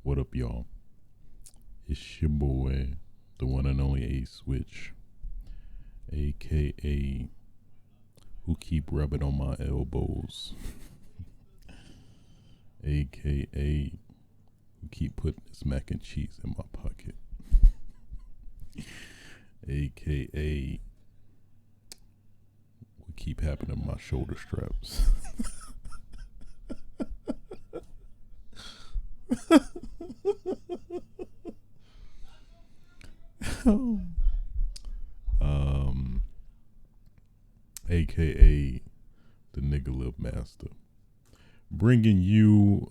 What up, y'all? It's your boy, the one and only A Switch, aka who keep rubbing on my elbows, aka who keep putting this mac and cheese in my pocket, aka what keep happening to my shoulder straps. AKA the nigga lip master, bringing you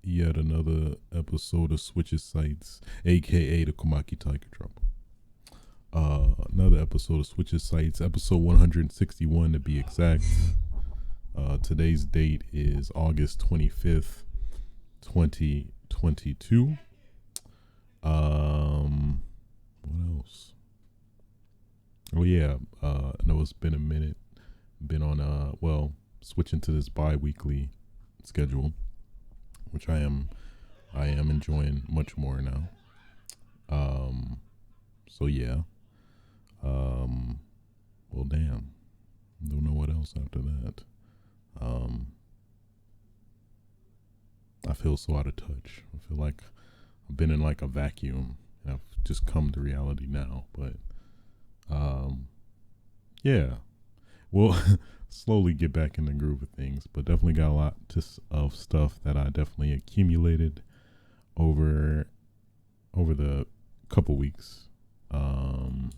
yet another episode of Switches Sights, aka the Komaki Tiger Drop. Another episode of Switches Sights, episode 161 to be exact. Today's date is August 25th, 2022. What else? Oh yeah, I know it's been a minute. Been on switching to this bi-weekly schedule, which I am enjoying much more now. So yeah. Well, damn. Don't know what else after that. I feel so out of touch. I feel like I've been in like a vacuum, and I've just come to reality now. But yeah, we'll slowly get back in the groove of things. But definitely got a lot of stuff that I definitely accumulated over the couple weeks. And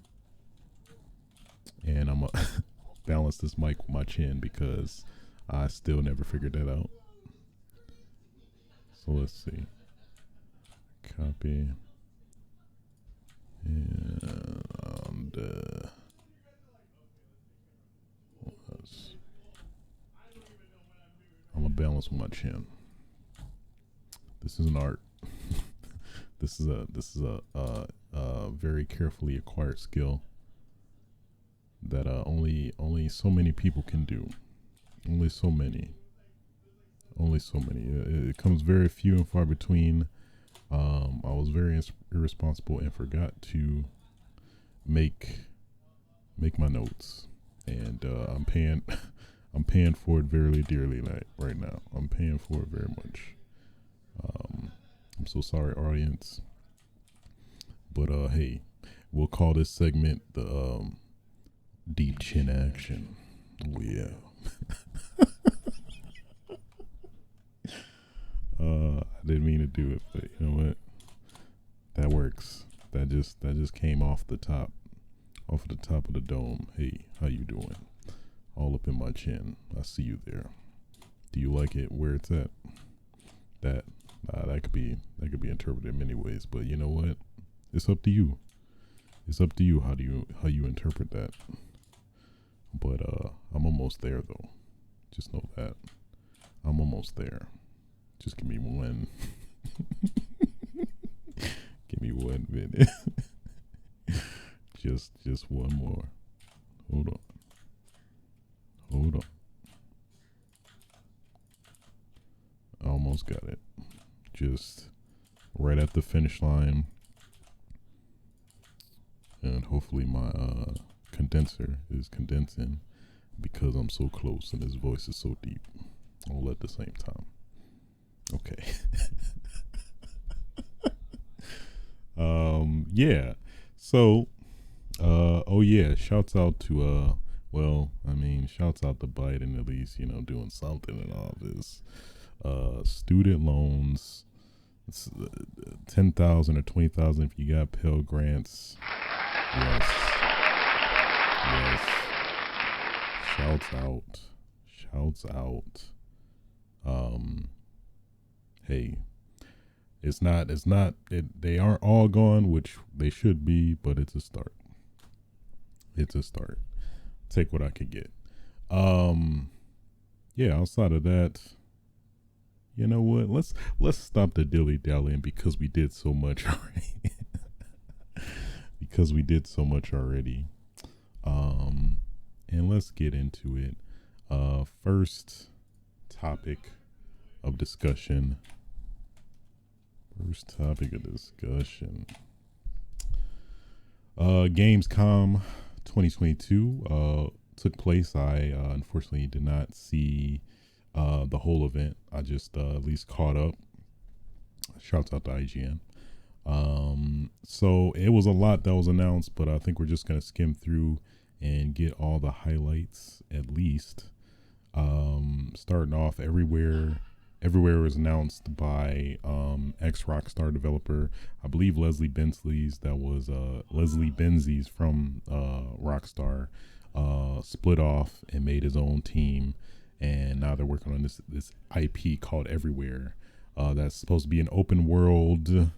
I'm gonna balance this mic with my chin because I still never figured that out. So let's see. Copy. And I'm gonna balance with my chin. This is an art. This is a very carefully acquired skill that only so many people can do. Only so many. It comes very few and far between. I was very irresponsible and forgot to make my notes, and I'm paying for it very dearly right now. I'm paying for it very much. I'm so sorry, audience, but hey, we'll call this segment the deep chin action. Oh yeah. I didn't mean to do it, but you know what? That works. That just came off the top of the dome. Hey, how you doing? All up in my chin. I see you there. Do you like it where it's at? That could be interpreted in many ways, but you know what? It's up to you. It's up to you how you interpret that. But I'm almost there though. Just know that. I'm almost there. Just give me one. Give me 1 minute. just one more. Hold on. I almost got it. Just right at the finish line. And hopefully my condenser is condensing because I'm so close and his voice is so deep all at the same time. Okay. Yeah. So shouts out to shouts out to Biden, at least, doing something in all this. Student loans, 10,000 or 20,000 if you got Pell Grants. Yes. Shouts out. Hey, they aren't all gone, which they should be, but it's a start. Take what I could get. Outside of that, you know what? Let's stop the dilly-dallying because we did so much already. And let's get into it. First topic of discussion. First topic of discussion. Gamescom 2022 took place. I unfortunately did not see the whole event. I just at least caught up. Shouts out to IGN. So it was a lot that was announced, but I think we're just gonna skim through and get all the highlights at least. Starting off, everywhere was announced by ex Rockstar developer, I believe Leslie Bensley's. That was Leslie Benzies from Rockstar. Split off and made his own team, and now they're working on this IP called Everywhere. That's supposed to be an open world.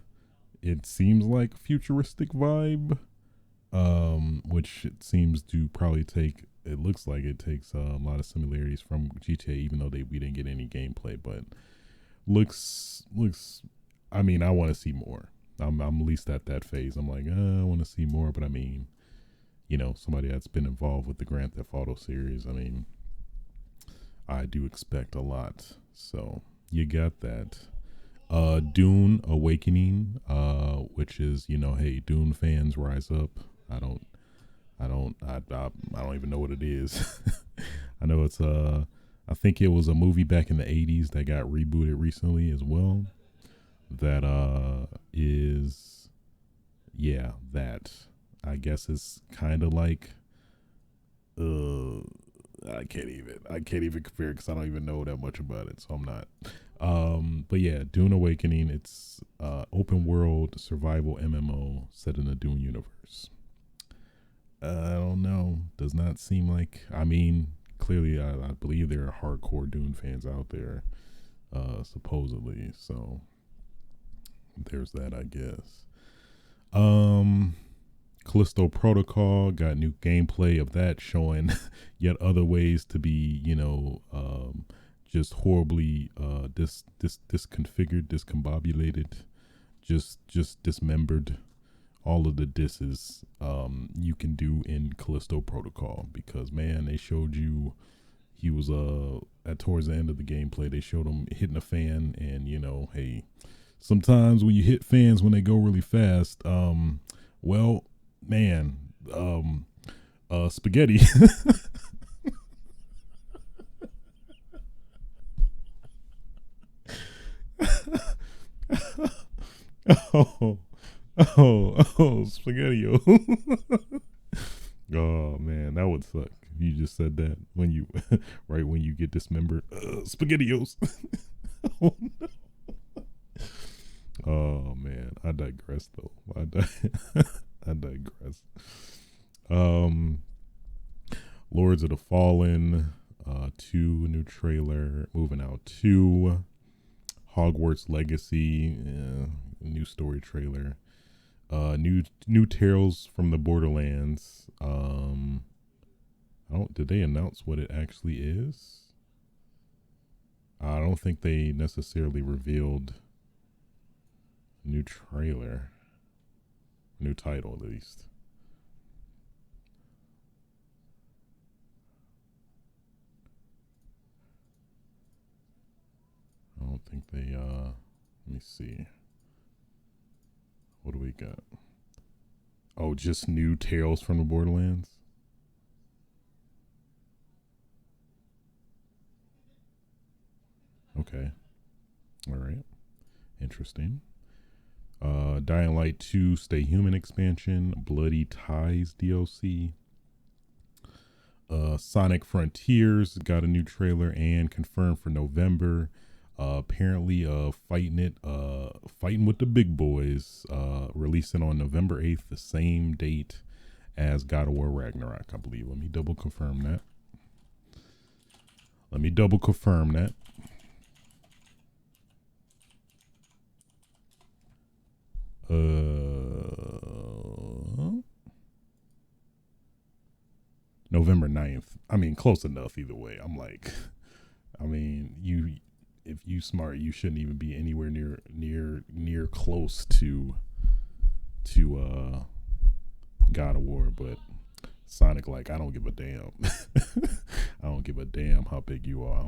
It seems like futuristic vibe, which it seems to probably take. It looks like it takes a lot of similarities from GTA, even though we didn't get any gameplay. But looks. I mean, I want to see more. I'm at least at that phase. I'm like, I want to see more. But I mean, you know, somebody that's been involved with the Grand Theft Auto series, I mean, I do expect a lot. So you got that. Dune Awakening, which is, you know, hey, Dune fans rise up. I don't even know what it is. I know it's I think it was a movie back in the 80s that got rebooted recently as well. That is, yeah, that I guess is kind of like I can't even compare because I don't even know that much about it, so I'm not. But yeah, Dune Awakening, it's open world survival MMO set in the Dune universe. I don't know. Does not seem like. I mean, clearly, I believe there are hardcore Dune fans out there, supposedly. So there's that, I guess. Callisto Protocol got new gameplay of that, showing yet other ways to be, you know, just horribly disconfigured, discombobulated, just dismembered. All of the disses you can do in Callisto Protocol, because man, they showed you he was at towards the end of the gameplay, they showed him hitting a fan, and you know, hey, sometimes when you hit fans when they go really fast, well, man, spaghetti. Oh, spaghetti. Oh man, that would suck if you just said that when you right when you get dismembered. Spaghettios. Oh no. Oh man, I digress though. I digress. Lords of the Fallen, 2 new trailer, moving out 2. Hogwarts Legacy, new story trailer. New Tales from the Borderlands. Did they announce what it actually is? I don't think they necessarily revealed new trailer. New title, at least. I don't think they, let me see. What do we got? Oh, just new Tales from the Borderlands? Okay. All right. Interesting. Dying Light 2 Stay Human expansion, Bloody Ties DLC. Sonic Frontiers got a new trailer and confirmed for November. Apparently fighting with the big boys, releasing on November 8th, the same date as God of War Ragnarok, I believe. Let me double confirm that. November 9th. I mean, close enough either way. I'm like, I mean, if you smart, you shouldn't even be anywhere near close to God of War, but Sonic, like, I don't give a damn. I don't give a damn how big you are.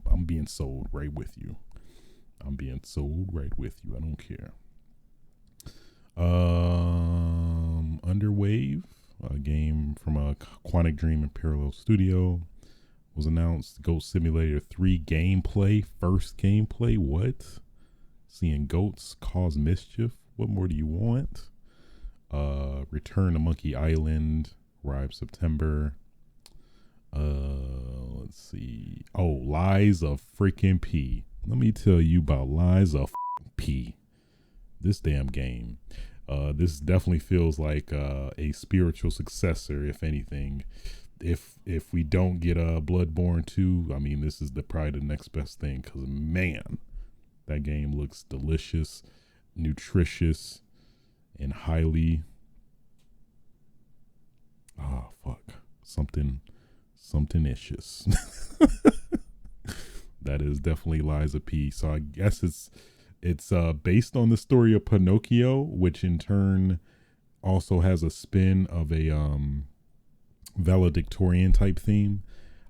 I'm being sold right with you. I'm being so right with you. I don't care. Underwave, a game from a Quantic Dream and Parallel Studio, was announced. Goat Simulator 3 gameplay, first gameplay. What? Seeing goats cause mischief. What more do you want? Return to Monkey Island, arrives September. Let's see. Oh, Lies of freaking P. Let me tell you about Lies of P. This damn game. This definitely feels like a spiritual successor, if anything. If we don't get Bloodborne 2, I mean, this is probably the next best thing. Because, man, that game looks delicious, nutritious, and highly... something-icious. That is definitely Lies of P. So I guess it's based on the story of Pinocchio, which in turn also has a spin of a valedictorian type theme.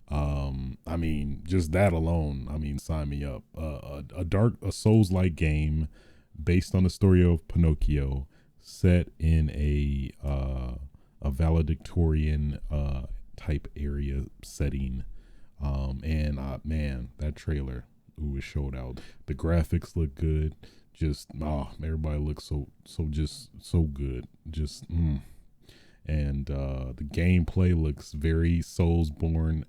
I mean, just that alone, I mean, sign me up. A Souls-like game based on the story of Pinocchio, set in a valedictorian type area setting. Man, that trailer, it showed out. The graphics look good. Just everybody looks so good. And the gameplay looks very Soulsborne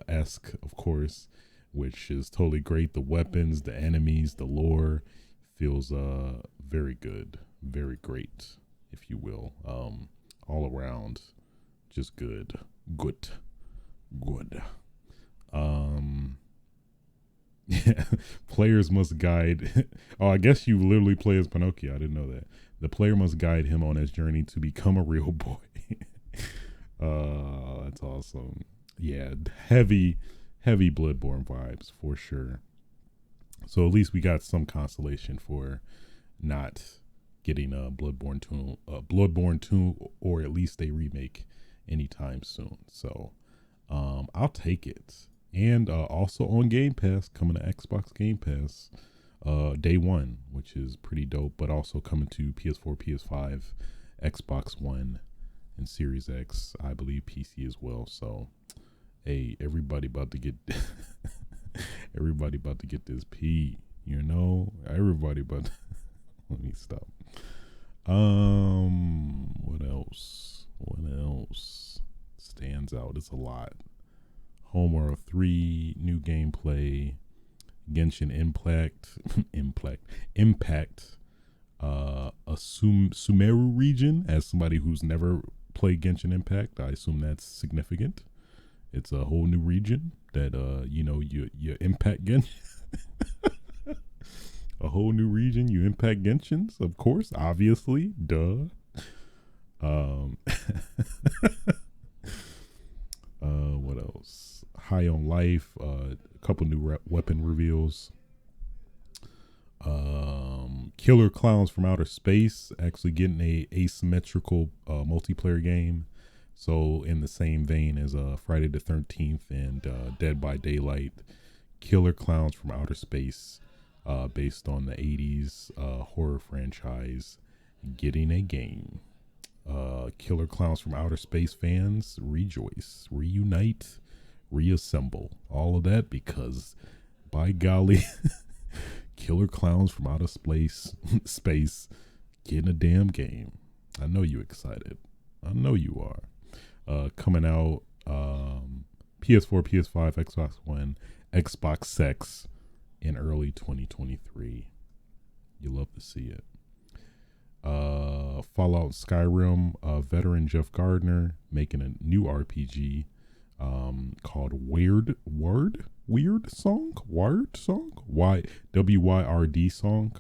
esque, of course, which is totally great. The weapons, the enemies, the lore feels very good, very great, if you will. All around, just good. Yeah, players must guide. Oh, I guess you literally play as Pinocchio. I didn't know that. The player must guide him on his journey to become a real boy. That's awesome. Yeah, heavy Bloodborne vibes for sure. So at least we got some consolation for not getting a Bloodborne 2, or at least a remake anytime soon. So I'll take it. And also on Game Pass, coming to Xbox Game Pass day one, which is pretty dope, but also coming to PS4, PS5, Xbox One, and Series X, I believe PC as well. So, hey, everybody about to get this P, you know? Everybody about to let me stop. What else? What else stands out? It's a lot. Homeworld 3, new gameplay, Genshin Impact, a Sumeru region. As somebody who's never played Genshin Impact, I assume that's significant. It's a whole new region that you impact Genshin. A whole new region, you impact Genshins, of course, obviously, duh. What else? High on Life, a couple new weapon reveals. Killer Clowns from Outer Space, actually getting a asymmetrical multiplayer game. So in the same vein as Friday the 13th and Dead by Daylight, Killer Clowns from Outer Space, based on the 80s horror franchise, getting a game. Killer Clowns from Outer Space fans, rejoice, reunite, reassemble, all of that, because by golly, Killer Clowns from Outer Space getting a damn game. I know you excited. I know you are. Coming out PS4, PS5, Xbox One, Xbox Sex in early 2023. You love to see it. Fallout Skyrim, veteran Jeff Gardner making a new RPG called Wyrd Song, WYRD Song,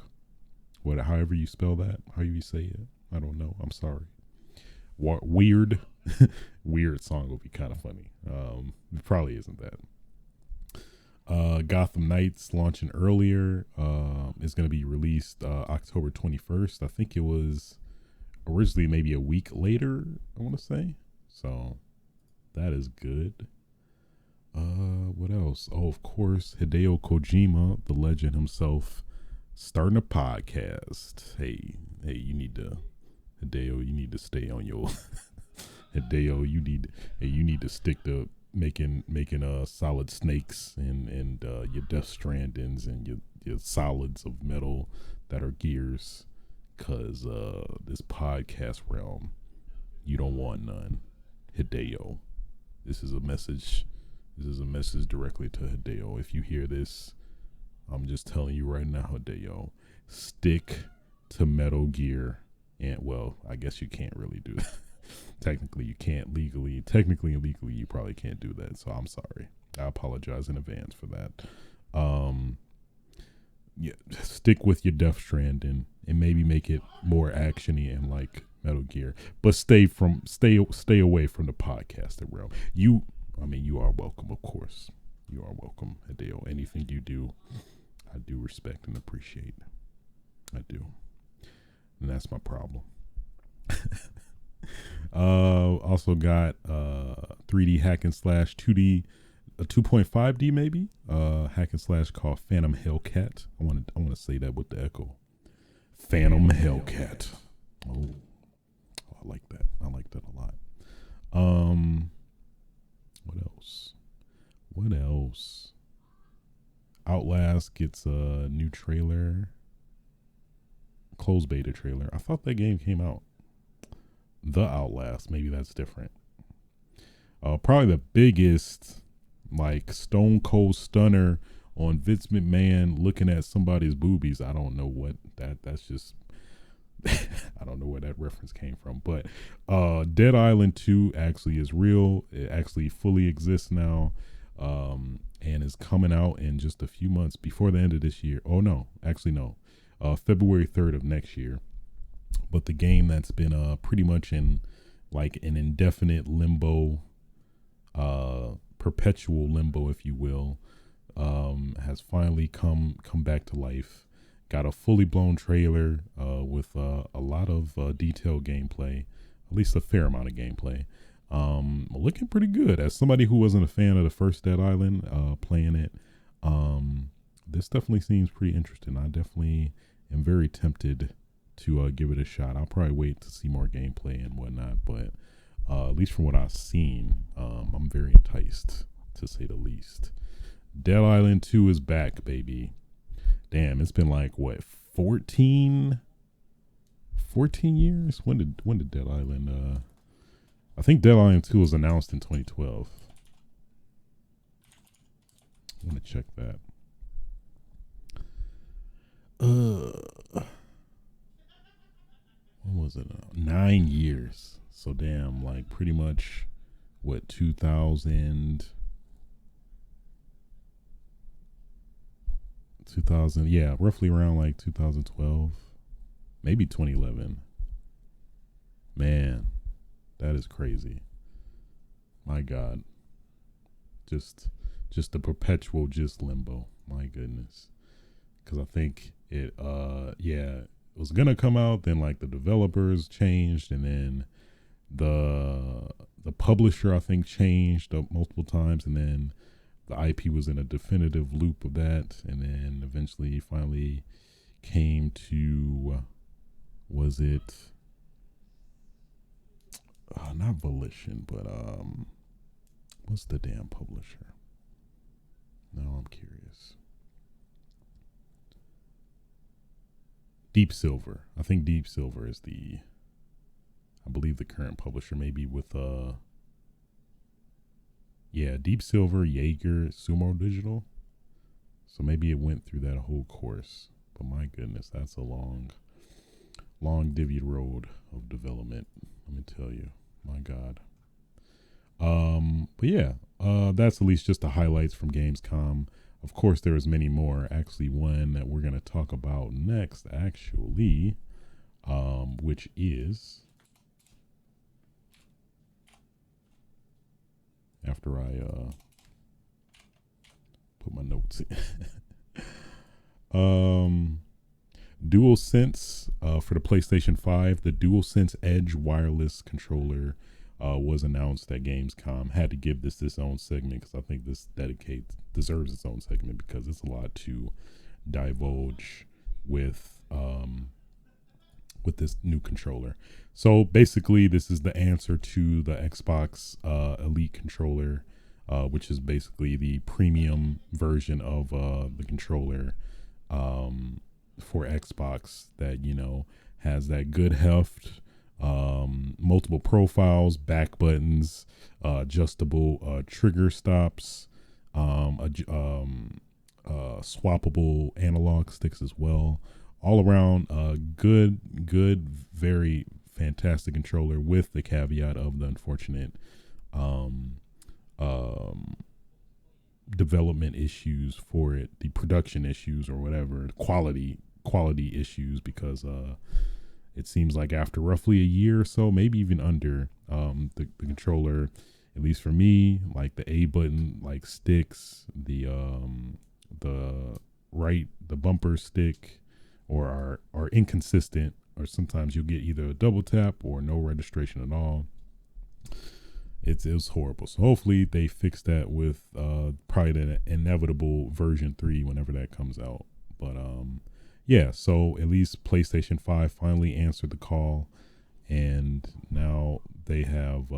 however you spell that, how you say it, I don't know, I'm sorry. Weird Song will be kind of funny. It probably isn't that. Gotham Knights launching earlier, is going to be released October 21st. I think it was originally maybe a week later, I want to say. So that is good. What else? Oh, of course, Hideo Kojima, the legend himself, starting a podcast. Hey, you need to, Hideo, you need to stay on your Hideo, you need to stick to making solid snakes and your Death Strandings and your solids of metal that are gears, cause this podcast realm, you don't want none. Hideo, this is a message directly to Hideo. If you hear this, I'm just telling you right now, Hideo, stick to Metal Gear. And well, I guess you can't really do that. Technically you can't legally. Technically and legally you probably can't do that. So I'm sorry. I apologize in advance for that. Yeah, stick with your Death Stranding and maybe make it more actiony and like Metal Gear. But stay away from the podcasting realm. You are welcome, of course. You are welcome, Hideo. Anything you do, I do respect and appreciate. I do. And that's my problem. Also got 3D hack and slash 2D, 2.5D maybe, hack and slash called Phantom Hellcat. I want to say that with the echo. Phantom Hellcat. Oh, I like that. I like that a lot. What else? Outlast gets a new trailer. Closed beta trailer. I thought that game came out. The Outlast. Maybe that's different. Probably the biggest, like, stone cold stunner on Vince McMahon looking at somebody's boobies. I don't know what that's just. I don't know where that reference came from. But Dead Island 2 actually is real. It actually fully exists now. And is coming out in just a few months before the end of this year. Oh no, actually no. February 3rd of next year. But the game that's been pretty much in like an indefinite limbo, perpetual limbo, if you will, has finally come back to life. Got a fully blown trailer with a lot of detailed gameplay, at least a fair amount of gameplay. Looking pretty good. As somebody who wasn't a fan of the first Dead Island, playing it, this definitely seems pretty interesting. I definitely am very tempted to give it a shot. I'll probably wait to see more gameplay and whatnot, but at least from what I've seen, I'm very enticed, to say the least. Dead Island 2 is back, baby. Damn, it's been like, what, 14 years? When did Dead Island, I think Dead Island 2 was announced in 2012. I want to check that. What was it? 9 years. So damn, like pretty much what, 2000, yeah, roughly around like 2012, maybe 2011. Man, that is crazy. My God. Just a perpetual limbo. My goodness. Because I think it was gonna come out, then like the developers changed, and then the publisher I think changed multiple times, and then the IP was in a definitive loop of that, and then eventually finally came to, was it not Volition, but what's the damn publisher? Now I'm curious. Deep Silver. I think Deep Silver is I believe the current publisher, maybe with Deep Silver, Jaeger, Sumo Digital. So maybe it went through that whole course. But my goodness, that's a long divvied road of development, let me tell you. My God. But yeah, that's at least just the highlights from Gamescom. Of course, there is many more. Actually, one that we're going to talk about next, actually, which is, after I put my notes in. DualSense for the PlayStation 5, the DualSense Edge Wireless controller was announced at Gamescom. Had to give this its own segment because I think this deserves its own segment because it's a lot to divulge with this new controller. So basically, this is the answer to the Xbox Elite controller, which is basically the premium version of the controller for Xbox that, you know, has that good heft, multiple profiles, back buttons, adjustable trigger stops, swappable analog sticks as well. All around, good, very fantastic controller, with the caveat of the unfortunate development issues for it, the production issues or whatever, quality issues, because it seems like after roughly a year or so, maybe even under, the controller, at least for me, like the A button like sticks, the bumper stick, or are inconsistent, or sometimes you'll get either a double tap or no registration at all. It was horrible. So hopefully they fix that with probably the inevitable version 3 whenever that comes out. But yeah, so at least PlayStation 5 finally answered the call, and now they have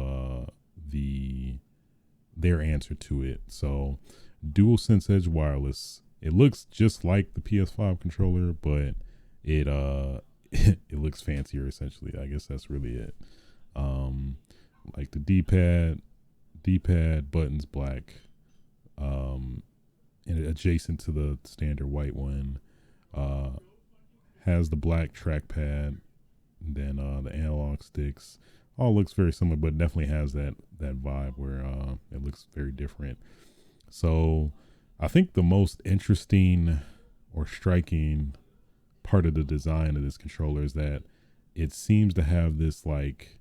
their answer to it. So Dualsense Edge Wireless, it looks just like the PS5 controller, but it it looks fancier essentially. I guess that's really it. Like the D-pad buttons black, and adjacent to the standard white one, has the black trackpad. Then the analog sticks all looks very similar, but definitely has that vibe where it looks very different. So I think the most interesting or striking part of the design of this controller is that it seems to have this like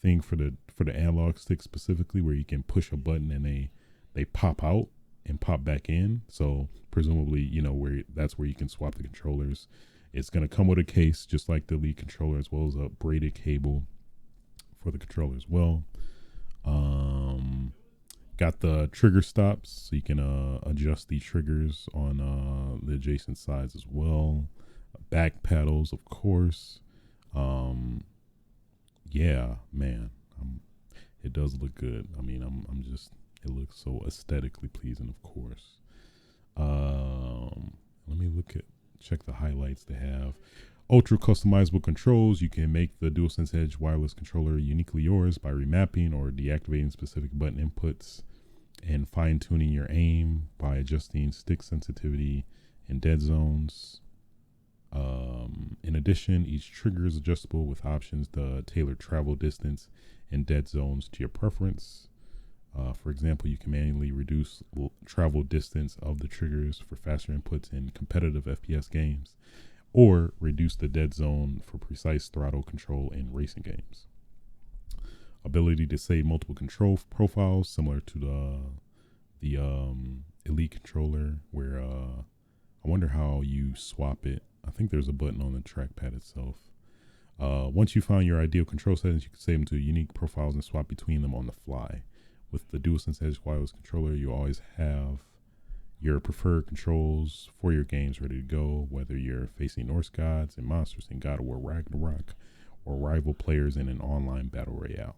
thing for the analog stick specifically, where you can push a button and they pop out and pop back in. So presumably, you know, that's where you can swap the controllers. It's going to come with a case just like the Elite controller, as well as a braided cable for the controller as well. Got the trigger stops, so you can adjust the triggers on the adjacent sides as well. Back paddles, of course. Yeah, man, it does look good. I mean, I'm just, it looks so aesthetically pleasing, of course. Let me check the highlights they have. Ultra customizable controls. You can make the DualSense Edge wireless controller uniquely yours by remapping or deactivating specific button inputs, and fine-tuning your aim by adjusting stick sensitivity in dead zones. In addition, each trigger is adjustable with options to tailor travel distance and dead zones to your preference. For example, you can manually reduce travel distance of the triggers for faster inputs in competitive FPS games, or reduce the dead zone for precise throttle control in racing games. Ability to save multiple control profiles, similar to the Elite controller, where I wonder how you swap it. I think there's a button on the trackpad itself. Once you find your ideal control settings, you can save them to unique profiles and swap between them on the fly. With the DualSense Edge Wireless controller, you always have your preferred controls for your games ready to go, whether you're facing Norse gods and monsters in God of War Ragnarok, or rival players in an online battle royale.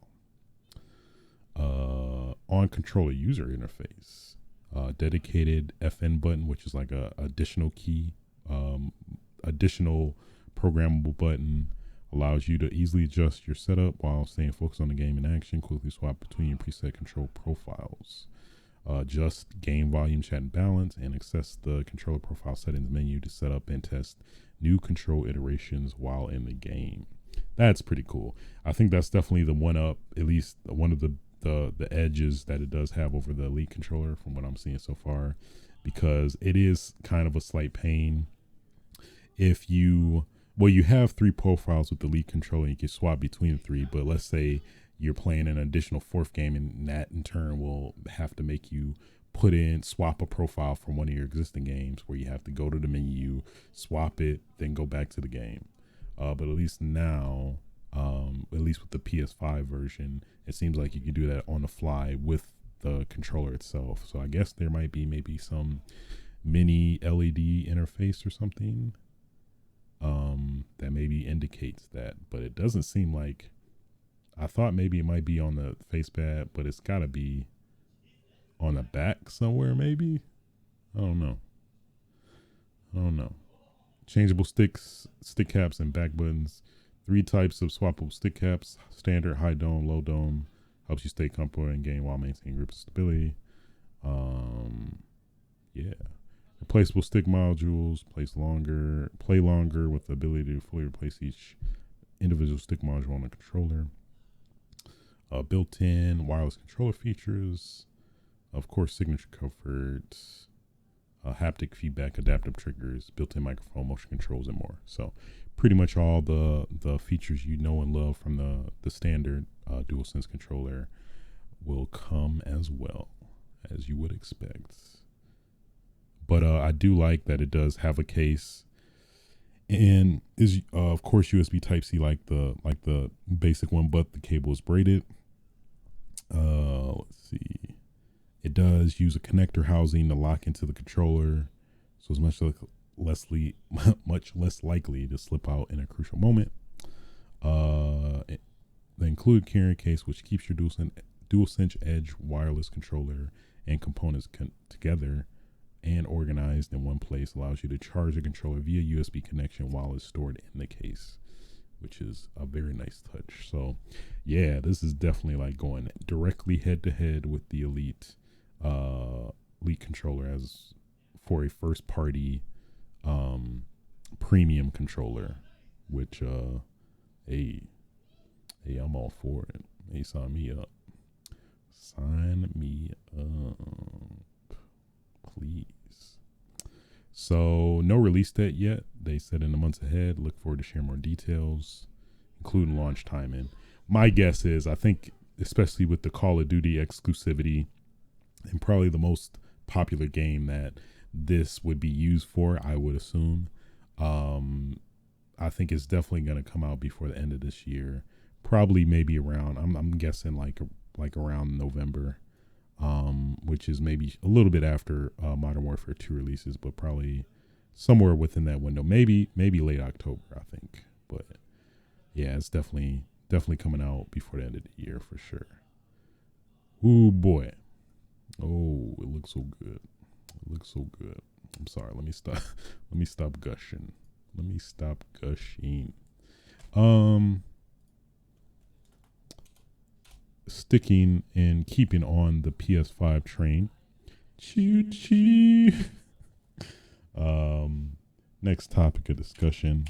On controller user interface, dedicated FN button, which is like a additional key, additional programmable button, allows you to easily adjust your setup while staying focused on the game in action. Quickly swap between your preset control profiles. Adjust game volume, chat, and balance, and access the controller profile settings menu to set up and test new control iterations while in the game. That's pretty cool. I think that's definitely the one up, at least one of the edges that it does have over the Elite controller from what I'm seeing so far, because it is kind of a slight pain if you have 3 profiles with the Elite controller, and you can swap between the 3, but let's say you're playing an additional 4th game, and that in turn will have to make you swap a profile from one of your existing games, where you have to go to the menu, swap it, then go back to the game. But at least now, at least with the PS5 version, it seems like you can do that on the fly with the controller itself. So I guess there might be maybe some mini LED interface or something that maybe indicates that, but it doesn't seem like. I thought maybe it might be on the face pad, but it's got to be on the back somewhere, maybe. I don't know. Changeable sticks, stick caps, and back buttons. 3 types of swappable stick caps: standard, high dome, low dome. Helps you stay comfortable in game while maintaining grip stability. Yeah. Replaceable stick modules. Play longer with the ability to fully replace each individual stick module on the controller. Built-in wireless controller features. Of course, signature comfort. Haptic feedback, adaptive triggers, built-in microphone, motion controls, and more. So pretty much all the features you know and love from the standard DualSense controller will come as well, as you would expect. But I do like that it does have a case, and is of course USB Type-C like the basic one, but the cable is braided. Let's see. It does use a connector housing to lock into the controller, so it's much less likely to slip out in a crucial moment. The included carrying case, which keeps your DualSense Edge wireless controller and components together and organized in one place, allows you to charge the controller via USB connection while it's stored in the case, which is a very nice touch. So yeah, this is definitely like going directly head to head with the Elite controller as for a first party premium controller, which hey, I'm all for it. Hey, sign me up, please. So no release date yet. They said in the months ahead. Look forward to sharing more details, including launch timing. My guess is, I think, especially with the Call of Duty exclusivity and probably the most popular game that this would be used for, I would assume. I think it's definitely going to come out before the end of this year. Probably maybe around, I'm guessing like around November, which is maybe a little bit after Modern Warfare 2 releases, but probably somewhere within that window. Maybe late October, I think. But yeah, it's definitely coming out before the end of the year for sure. Ooh boy. Oh, it looks so good. I'm sorry. Let me stop gushing. Sticking and keeping on the PS5 train. Choo-choo. Next topic of discussion.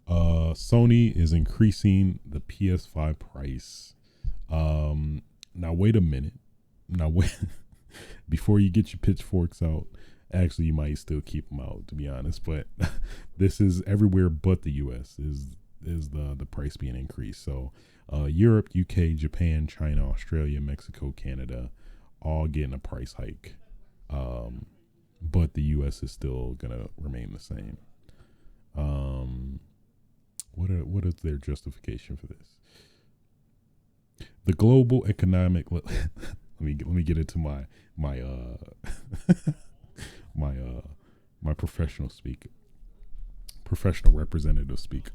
Sony is increasing the PS5 price. Now wait a minute. Before you get your pitchforks out, actually you might still keep them out, to be honest, but this is everywhere but the US is the price being increased. So Europe, UK, Japan, China, Australia, Mexico, Canada, all getting a price hike. But the US is still gonna remain the same. What is their justification for this? The global economic let me get into my professional representative speak.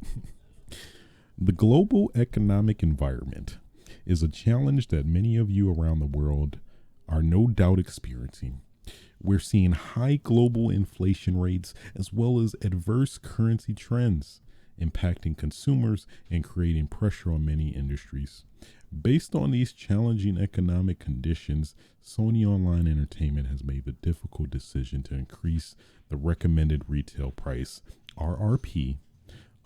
The global economic environment is a challenge that many of you around the world are no doubt experiencing. We're seeing high global inflation rates as well as adverse currency trends impacting consumers and creating pressure on many industries. Based on these challenging economic conditions, Sony Online Entertainment has made the difficult decision to increase the recommended retail price, RRP,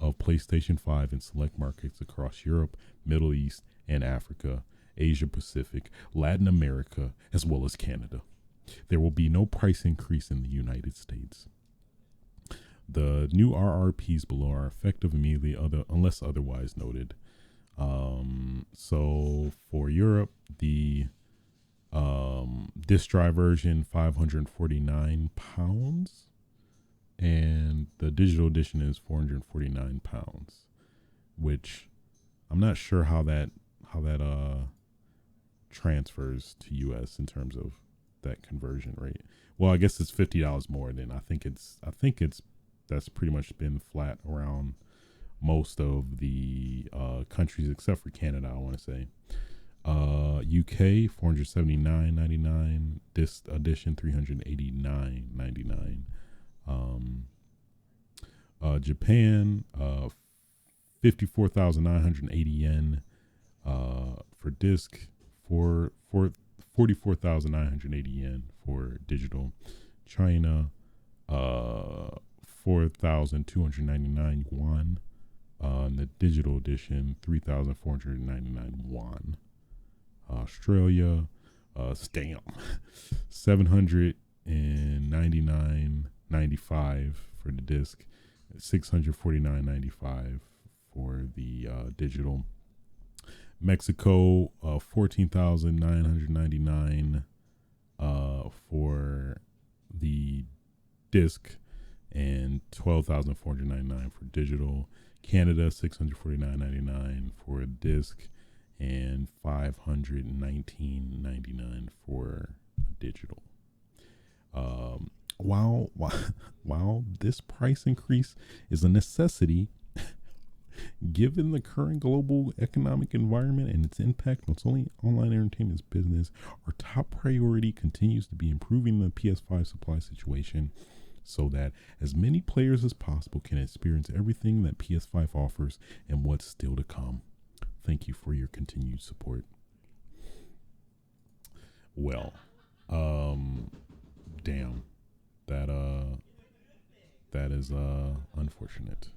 of PlayStation 5 in select markets across Europe, Middle East, and Africa, Asia Pacific, Latin America, as well as Canada. There will be no price increase in the United States. The new RRPs below are effective immediately unless otherwise noted. So for Europe, the disc drive version, £549, and the digital edition is £449, which I'm not sure how that transfers to US in terms of that conversion rate. Well, I guess it's $50 more than I think it's that's pretty much been flat around most of the countries except for Canada, I want to say. UK $479.99, disc edition $389.99. Japan 54,980 yen for disc, for 44,980 yen for digital. China 4,299 yuan. In the digital edition, 3,499 yuan. Australia, stamp, 799.95 for the disc, 649.95 for the digital. Mexico, 14,999 for the disc, and 12,499 for digital. Canada, 649.99 for a disc, and 519.99 for digital. While this price increase is a necessity, given the current global economic environment and its impact on Sony Online Entertainment's business, our top priority continues to be improving the PS5 supply situation so that as many players as possible can experience everything that PS5 offers and what's still to come. Thank you for your continued support. Well, damn, that is unfortunate.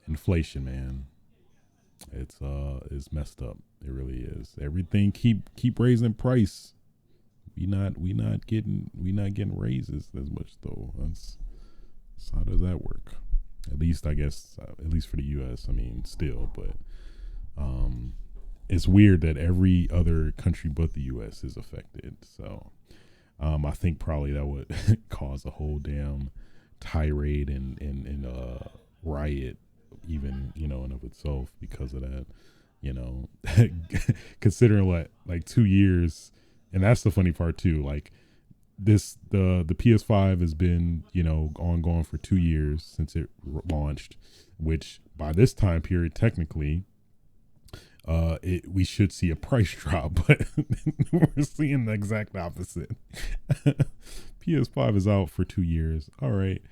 Inflation, man, it's messed up. It really is. Everything keep raising price. We not getting raises as much though. So how does that work? At least I guess at least for the U.S. I mean, still, but it's weird that every other country but the U.S. is affected. So I think probably that would cause a whole damn tirade and riot, even, you know, in of itself because of that. You know, considering what, like 2 years, and that's the funny part too. Like the PS5 has been, you know, ongoing for 2 years since it launched, which by this time period technically we should see a price drop, but we're seeing the exact opposite. PS5 is out for 2 years. All right,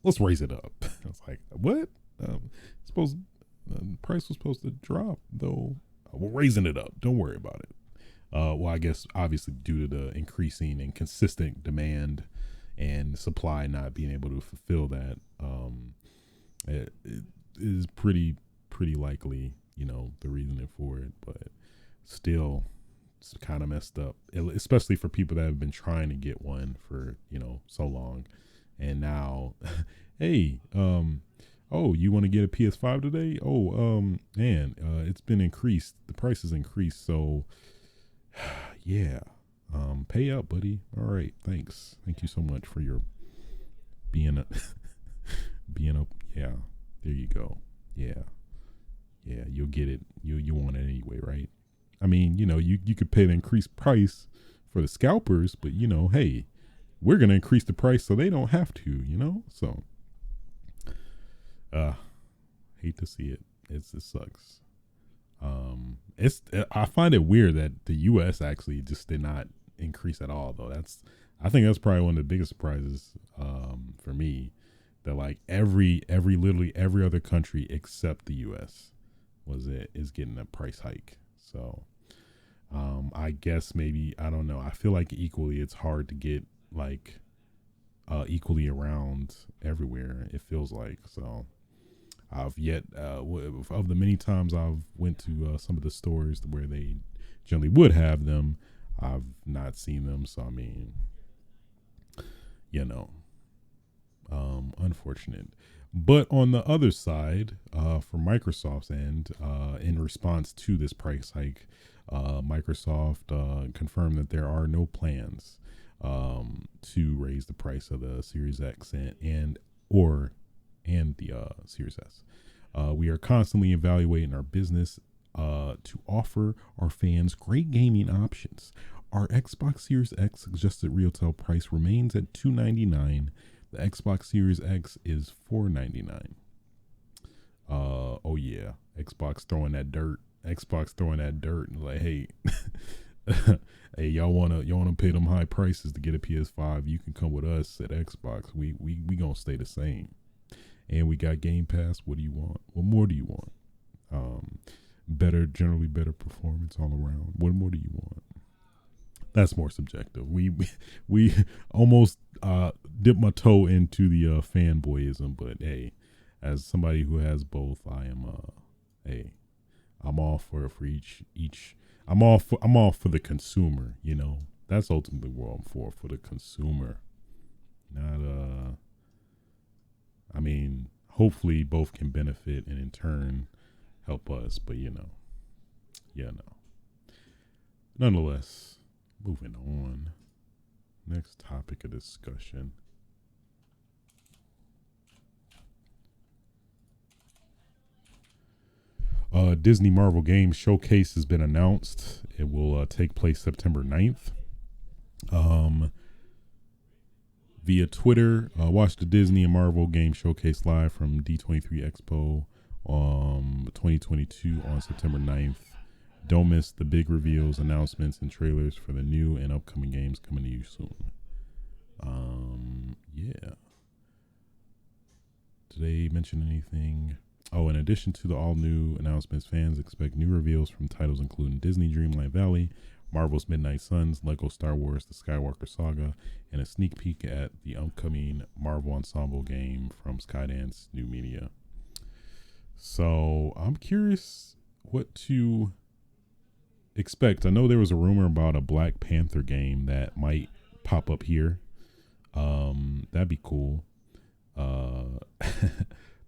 let's raise it up. I was like, what? The price was supposed to drop though. We're raising it up. Don't worry about it. Well, I guess obviously due to the increasing and consistent demand and supply not being able to fulfill that, it is pretty likely, you know, the reasoning for it. But still, it's kind of messed up, especially for people that have been trying to get one for, you know, so long, and now, hey, oh, you want to get a PS5 today? Oh, man, it's been increased. The price is increased. So, yeah, pay up, buddy. All right, thanks. Thank you so much for your being up. Yeah, there you go. Yeah, you'll get it. You want it anyway, right? I mean, you know, you could pay the increased price for the scalpers, but you know, hey, we're gonna increase the price so they don't have to. You know, so. Hate to see it. It sucks. I find it weird that the U.S. actually just did not increase at all, though. I think that's probably one of the biggest surprises for me. That like literally every other country except the U.S. is getting a price hike. So I guess maybe, I don't know. I feel like equally it's hard to get like equally around everywhere. It feels like so. I've yet of the many times I've went to some of the stores where they generally would have them, I've not seen them. So I mean, you know, unfortunate. But on the other side, for Microsoft's end, in response to this price hike, Microsoft confirmed that there are no plans to raise the price of the Series X and the Series S. We are constantly evaluating our business to offer our fans great gaming options. Our Xbox Series X suggested retail price remains at $299. The Xbox Series X is $499. Oh yeah, Xbox throwing that dirt. Xbox throwing that dirt and like, hey, hey, y'all wanna pay them high prices to get a PS5? You can come with us at Xbox. We gonna stay the same, and we got Game Pass. What do you want? What more do you want? Generally better performance all around. What more do you want? That's more subjective. We almost dipped my toe into the fanboyism, but hey, as somebody who has both, I am hey, I'm all for each. I'm all for the consumer. You know, that's ultimately what I'm for the consumer. Not I mean, hopefully both can benefit and in turn help us. But you know, yeah, no. Nonetheless, moving on. Next topic of discussion. Disney Marvel Games Showcase has been announced. It will take place September 9th. Via Twitter, watch the Disney and Marvel Game Showcase live from D23 Expo 2022 on September 9th. Don't miss the big reveals, announcements, and trailers for the new and upcoming games coming to you soon. Yeah. Did they mention anything? Oh, in addition to the all-new announcements, fans expect new reveals from titles including Disney Dreamlight Valley, Marvel's Midnight Suns, Lego Star Wars The Skywalker Saga, and a sneak peek at the upcoming Marvel Ensemble game from Skydance New Media. So, I'm curious what to expect. I know there was a rumor about a Black Panther game that might pop up here. That'd be cool.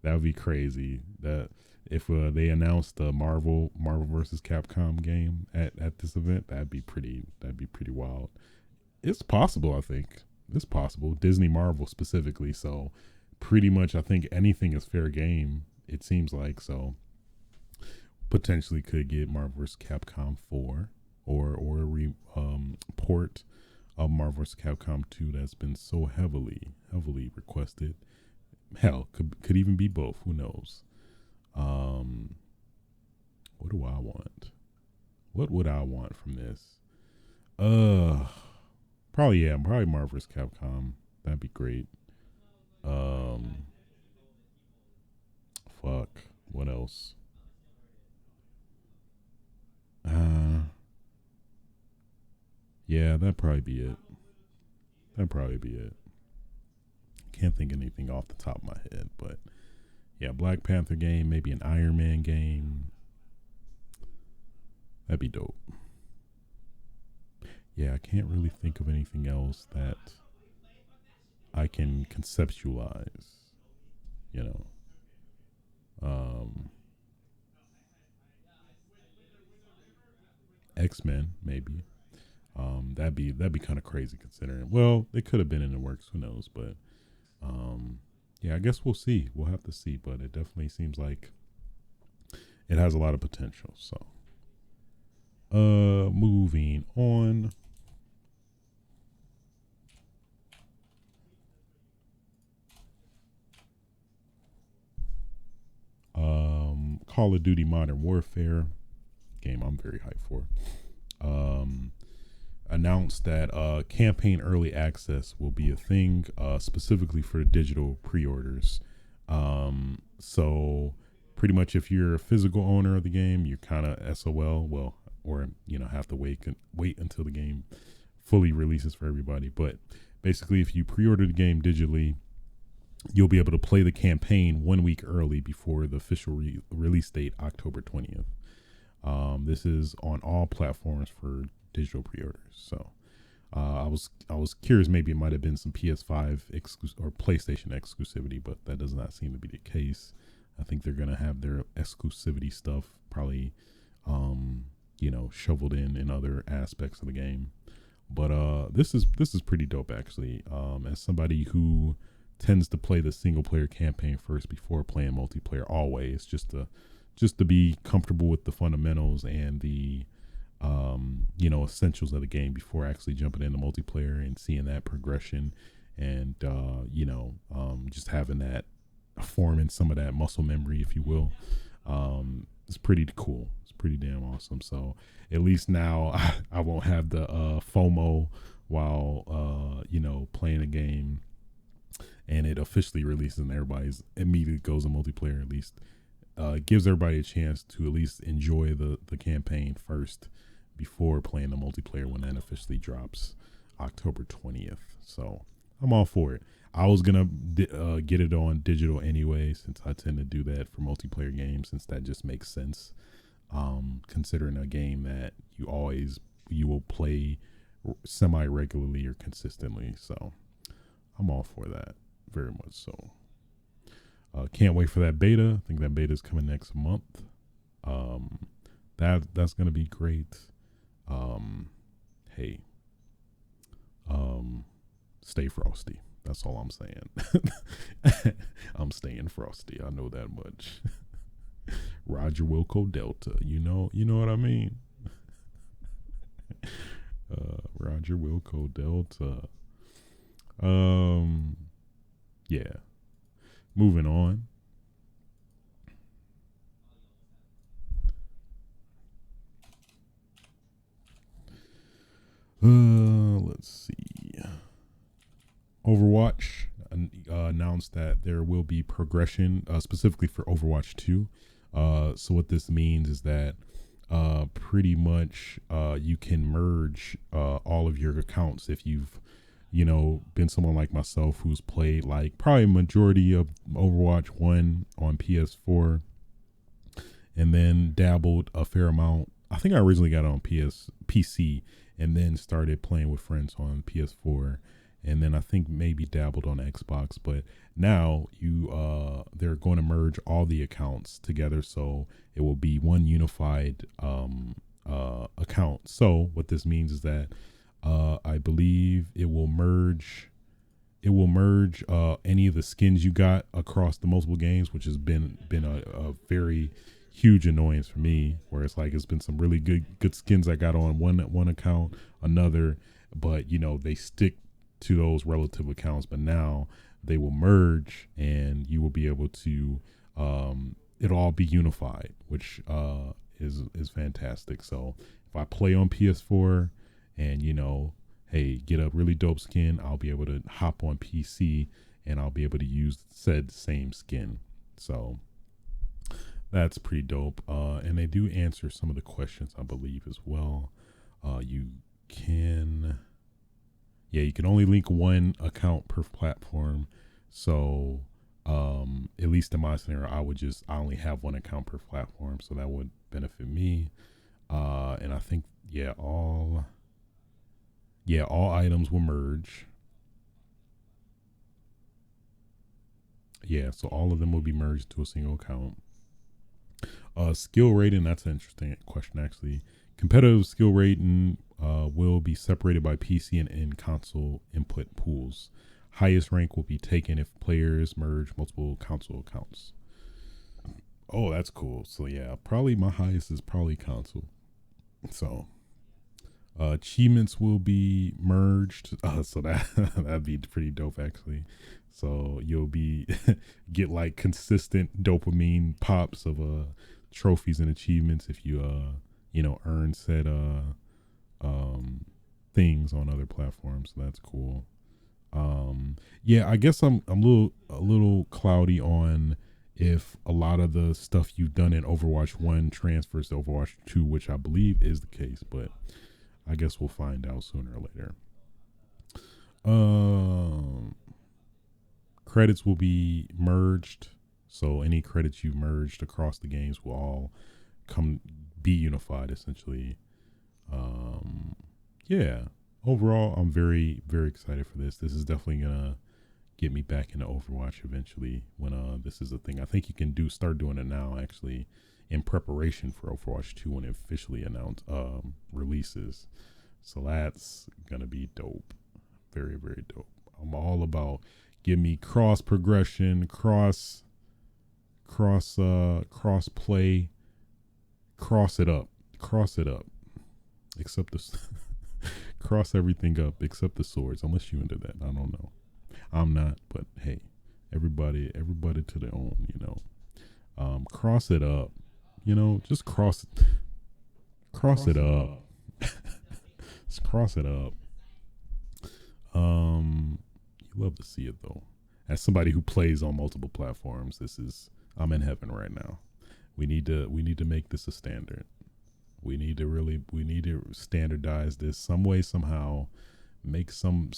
That would be crazy. That if they announced the Marvel versus Capcom game at this event, that'd be pretty wild. It's possible, I think. It's possible. Disney Marvel specifically, so pretty much I think anything is fair game, it seems like. So potentially could get Marvel vs. Capcom 4 or a port of Marvel vs. Capcom 2 that's been so heavily requested. Hell, could even be both. Who knows? What do I want? What would I want from this? Probably Marvel vs. Capcom. That'd be great. Fuck. What else? Yeah, that'd probably be it. Can't think of anything off the top of my head, but yeah, Black Panther game, maybe an Iron Man game. That'd be dope. Yeah, I can't really think of anything else that I can conceptualize, you know. X-Men, maybe. That'd be kind of crazy considering. Well, it could have been in the works, who knows, but yeah, I guess we'll see. We'll have to see, but it definitely seems like it has a lot of potential. So, moving on. Call of Duty Modern Warfare game I'm very hyped for. Announced that campaign early access will be a thing specifically for digital pre-orders. So pretty much if you're a physical owner of the game, you're kind of SOL, well, or have to wait until the game fully releases for everybody. But basically, if you pre-order the game digitally, you'll be able to play the campaign 1 week early before the official release date, October 20th. This is on all platforms for digital pre-orders. So I was curious, maybe it might have been some PS5 or PlayStation exclusivity, but that does not seem to be the case. I think they're gonna have their exclusivity stuff probably shoveled in other aspects of the game. But this is pretty dope actually. As somebody who tends to play the single player campaign first before playing multiplayer always, just to just to be comfortable with the fundamentals and the essentials of the game before actually jumping into multiplayer and seeing that progression and just having that forming some of that muscle memory, if you will. It's pretty cool. It's pretty damn awesome. So at least now I won't have the FOMO while playing a game and it officially releases and everybody's immediately goes to multiplayer. At least gives everybody a chance to at least enjoy the campaign first before playing the multiplayer when that officially drops October 20th. So I'm all for it. I was gonna get it on digital anyway, since I tend to do that for multiplayer games, since that just makes sense. Considering a game that you will play semi regularly or consistently, so I'm all for that, very much so. Can't wait for that beta. I think that beta is coming next month. That's gonna be great. Hey, stay frosty. That's all I'm saying. I'm staying frosty. I know that much. Roger Wilco Delta. You know what I mean? Roger Wilco Delta. Yeah. Moving on. Let's see. Overwatch announced that there will be progression, specifically for Overwatch 2. So what this means is that pretty much you can merge all of your accounts if you've been someone like myself who's played like probably a majority of Overwatch 1 on PS4 and then dabbled a fair amount. I think I originally got it on PC and then started playing with friends on PS4. And then I think maybe dabbled on Xbox, but now they're going to merge all the accounts together, so it will be one unified account. So what this means is that I believe it will merge any of the skins you got across the multiple games, which has been a very huge annoyance for me. Where it's like it's been some really good skins I got on one account, another, but they stick to those relative accounts, but now they will merge and you will be able to it'll all be unified, which is fantastic. So if I play on PS4 and hey, get a really dope skin, I'll be able to hop on PC and I'll be able to use said same skin. So that's pretty dope. And they do answer some of the questions, I believe, as well. You can only link one account per platform. So at least in my scenario, I only have one account per platform, so that would benefit me. And I think all items will merge. Yeah, so all of them will be merged to a single account. Skill rating, that's an interesting question actually. Competitive skill rating will be separated by PC and console input pools. Highest rank will be taken if players merge multiple console accounts. Oh, that's cool. So yeah, probably my highest is probably console. So achievements will be merged. So that'd be pretty dope actually. So you'll be get like consistent dopamine pops of trophies and achievements if you earn said things on other platforms. So that's cool. I guess I'm a little cloudy on if a lot of the stuff you've done in Overwatch 1 transfers to Overwatch 2, which I believe is the case, but I guess we'll find out sooner or later. Credits will be merged, so any credits you've merged across the games will all be unified essentially. Overall, I'm very, very excited for this. This is definitely gonna get me back into Overwatch eventually when this is a thing. I think you can start doing it now actually in preparation for Overwatch 2 when it officially releases. So that's gonna be dope. Very, very dope. I'm all about give me cross progression, cross cross play, cross it up, except the cross everything up except the swords. Unless you into that, I don't know. I'm not, but hey, everybody to their own. Cross it up. Just cross it up. Just cross it up. You love to see it though. As somebody who plays on multiple platforms, I'm in heaven right now. We need to make this a standard. We need to standardize this some way, somehow, make some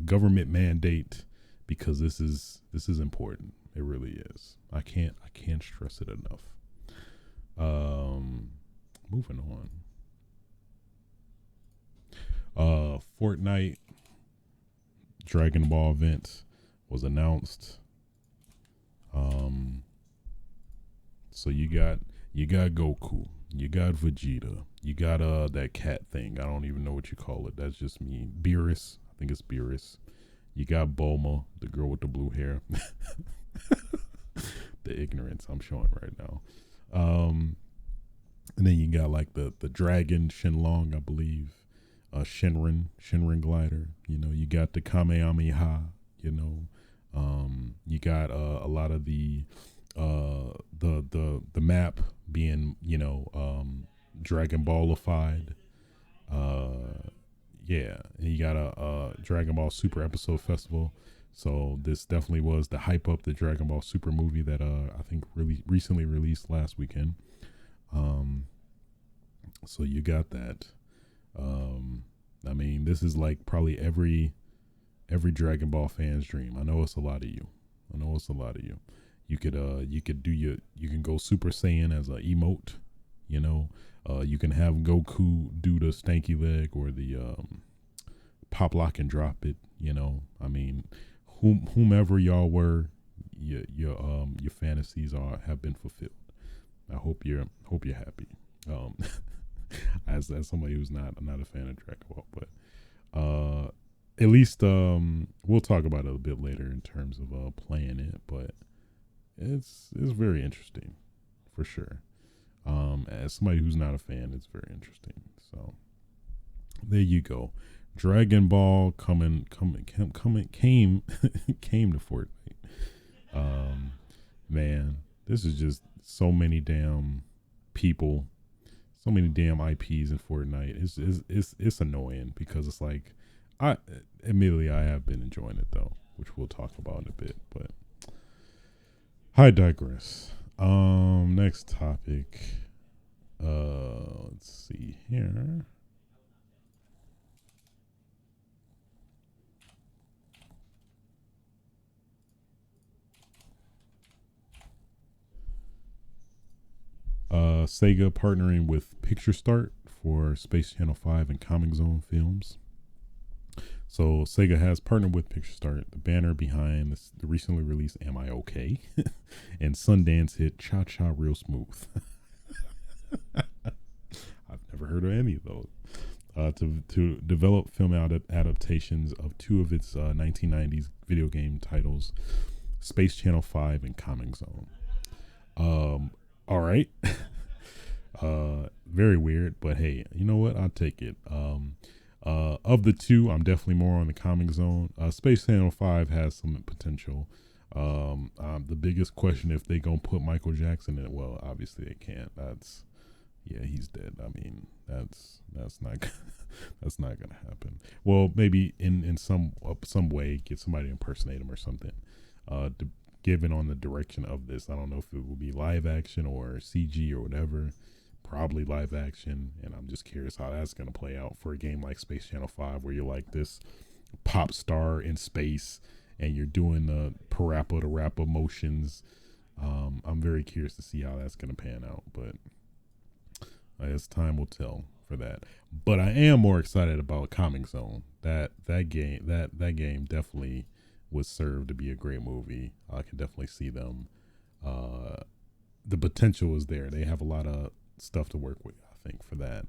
government mandate, because this is important. It really is. I can't stress it enough. Moving on. Fortnite Dragonball event was announced. So you got Goku, you got Vegeta, you got that cat thing. I don't even know what you call it. That's just me. Beerus, I think it's Beerus. You got Bulma, the girl with the blue hair. The ignorance I'm showing right now. And then you got like the dragon Shenlong, I believe. Shenron glider. You got the Kamehameha. You got a lot of the map being Dragon Ballified. Yeah, and you got a Dragon Ball Super episode festival. So this definitely was the hype up the Dragon Ball Super movie that I think really recently released last weekend. So you got that. I mean, this is like probably every Dragon Ball fan's dream. I know it's a lot of you. You can go Super Saiyan as a emote. You can have Goku do the stanky leg or the pop lock and drop it. I mean, whomever y'all were, your fantasies have been fulfilled. I hope you're happy. As somebody who's not a fan of Dragon Ball, but at least we'll talk about it a bit later in terms of playing it. But it's very interesting for sure. As somebody who's not a fan, it's very interesting. So there you go. Dragon Ball came came to Fortnite. Man, this is just so many damn people, so many damn IPs in Fortnite. It's annoying because it's like, I have been enjoying it though, which we'll talk about in a bit, but I digress. Next topic. Let's see here. Sega partnering with Picture Start for Space Channel 5 and Comix Zone films. So Sega has partnered with Picture Start, the banner behind the recently released Am I OK? And Sundance hit Cha Cha Real Smooth. I've never heard of any of those. To develop film adaptations of two of its 1990s video game titles, Space Channel 5 and Comix Zone. All right. Very weird, but hey, you know what? I'll take it. Of the two, I'm definitely more on the Comix Zone. Space Channel 5 has some potential. The biggest question, if they gonna put Michael Jackson in it, well, obviously they can't. He's dead. I mean, that's not that's not gonna happen. Well, maybe in some way, get somebody to impersonate him or something. Given on the direction of this, I don't know if it will be live action or CG or whatever. Probably live action, and I'm just curious how that's going to play out for a game like Space Channel 5, where you're like this pop star in space and you're doing the parappa to rappa motions. I'm very curious to see how that's going to pan out, but as time will tell for that. But I am more excited about Comix Zone. That game definitely was served to be a great movie. I can definitely see them. The potential is there. They have a lot of stuff to work with, I think, for that.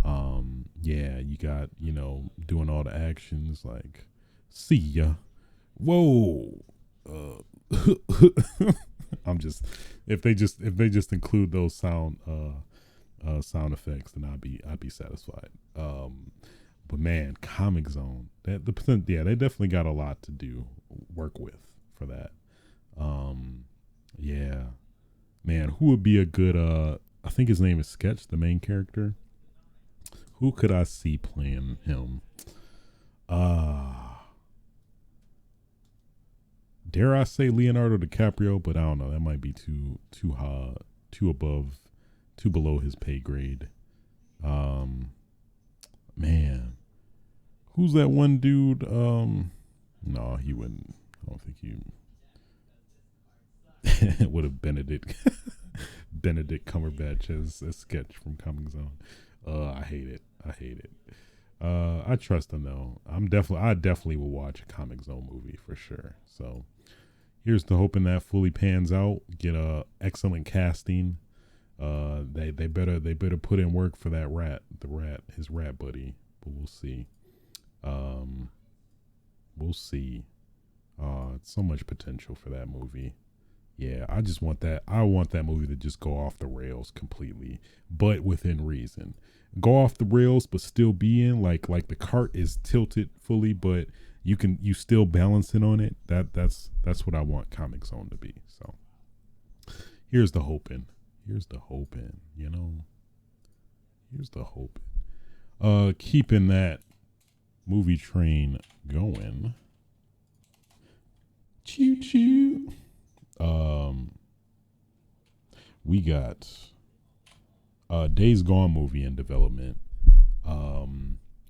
You got, doing all the actions like, see ya, whoa, I'm just if they just include those sound effects, then I'd be satisfied. But man, Comic Zone, they definitely got a lot to do work with for that. Yeah, man, who would be a good I think his name is Sketch, the main character. Who could I see playing him? Dare I say Leonardo DiCaprio, but I don't know. That might be too high, too below his pay grade. Man, who's that one dude? No, he wouldn't. I don't think he would have Benedict Cumberbatch as a Sketch from Comic Zone. I hate it. I trust him though. I definitely will watch a Comic Zone movie for sure. So here's to hoping that fully pans out. Get excellent casting. They better put in work for that his rat buddy. But we'll see. We'll see. So much potential for that movie. Yeah, I just want that. I want that movie to just go off the rails completely, but within reason. Go off the rails, but still be in like the cart is tilted fully, but you still balance it on it. That's what I want Comic Zone to be. So here's the hoping. Here's the hoping. Here's the hoping. Keeping that movie train going. Choo choo. We got Days Gone movie in development.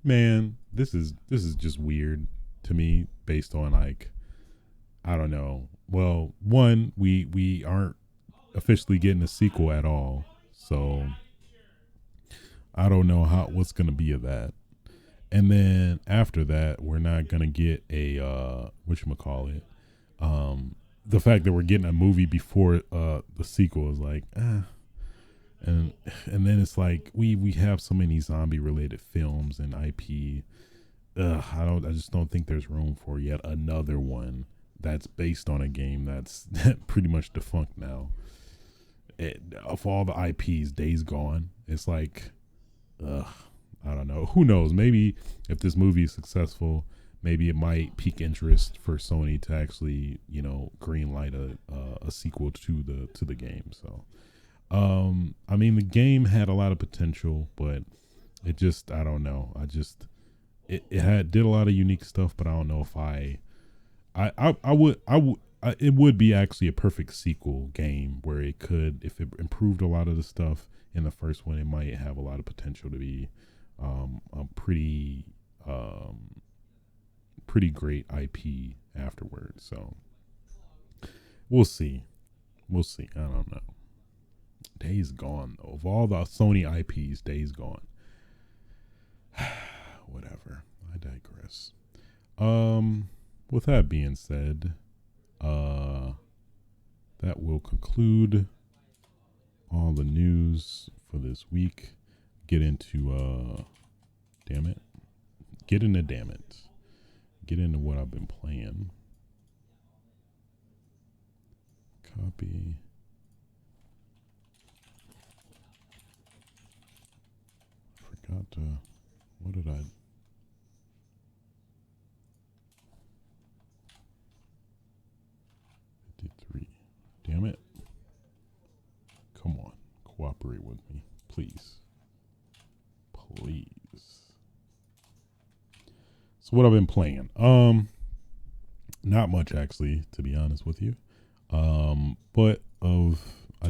Man, this is just weird to me based on like, I don't know. Well, one, we aren't officially getting a sequel at all, so I don't know what's gonna be of that. And then after that, we're not gonna get a whatchamacallit. The fact that we're getting a movie before the sequel is like, and then it's like we have so many zombie related films and IP. I just don't think there's room for yet another one that's based on a game that's pretty much defunct now. Of all the IPs, Days Gone, it's like, I don't know. Who knows? Maybe if this movie is successful, maybe it might pique interest for Sony to actually, green light a sequel to the game. So, I mean, the game had a lot of potential, but it just, I don't know. It did a lot of unique stuff, but I don't know if it would be actually a perfect sequel game where it could, if it improved a lot of the stuff in the first one, it might have a lot of potential to be a pretty great IP afterwards. So we'll see. I don't know. Days Gone though. Of all the Sony IPs, Days Gone. Whatever. I digress. With that being said, that will conclude all the news for this week. Get into what I've been playing. Copy. Forgot to, what did I 53. Damn it. Come on. Cooperate with me. Please. So what I've been playing. Not much actually, to be honest with you. But I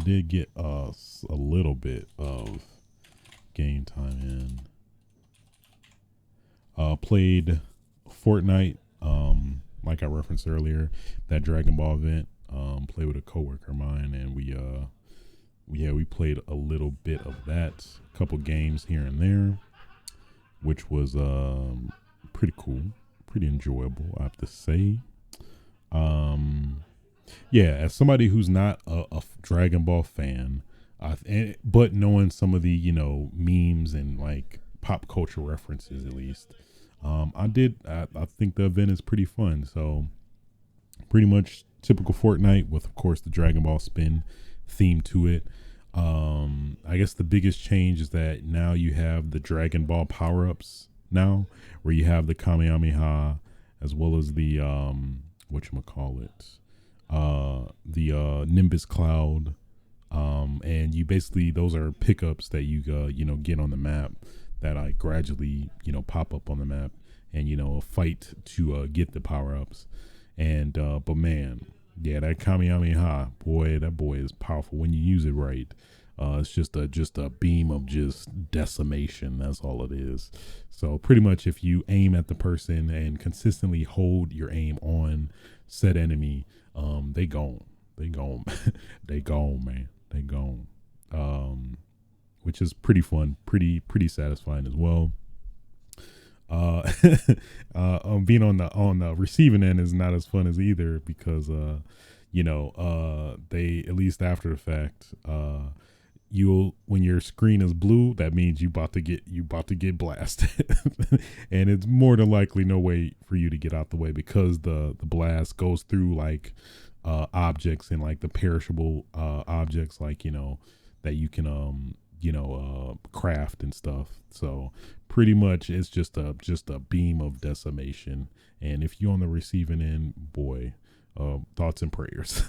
did get a little bit of game time in. Played Fortnite, like I referenced earlier, that Dragonball event. Played with a coworker of mine, and we played a little bit of that, a couple games here and there, which was pretty cool, pretty enjoyable, I have to say. As somebody who's not a Dragon Ball fan, but knowing some of the memes and like pop culture references at least, I think the event is pretty fun. So pretty much typical Fortnite with, of course, the Dragon Ball spin theme to it. I guess the biggest change is that now you have the Dragon Ball power ups now, where you have the Kamehameha as well as the whatchamacallit, the Nimbus Cloud. And you basically, those are pickups that you get on the map that I gradually pop up on the map, and fight to get the power ups. And but man, yeah, that Kamehameha, boy, that boy is powerful when you use it right. It's just a beam of just decimation. That's all it is. So pretty much, if you aim at the person and consistently hold your aim on said enemy, they gone, they gone, they gone, man, they gone. Which is pretty fun, pretty satisfying as well. Being on the receiving end is not as fun as either, because they, at least after the fact, when your screen is blue, that means you about to get blasted. And it's more than likely no way for you to get out the way, because the blast goes through like objects, and like the perishable objects, like that you can craft and stuff. So pretty much it's just a beam of decimation. And if you're on the receiving end, boy, thoughts and prayers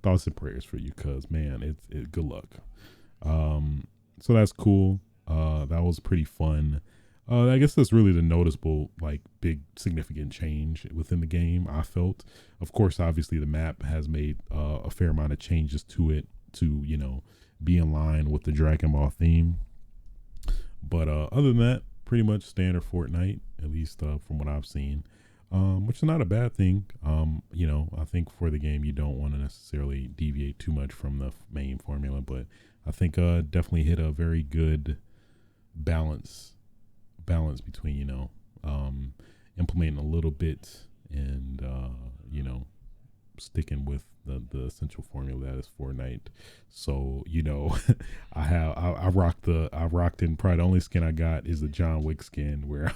thoughts and prayers for you, because man, it's good luck. So that's cool. That was pretty fun. I guess that's really the noticeable, like, big significant change within the game, I felt. Of course, obviously the map has made a fair amount of changes to it to be in line with the Dragon Ball theme. But other than that, pretty much standard Fortnite, at least from what I've seen, which is not a bad thing. I think for the game, you don't want to necessarily deviate too much from the main formula, but I think definitely hit a very good balance between implementing a little bit and sticking with the essential formula that is Fortnite. So I rocked in, probably the only skin I got is the John Wick skin, where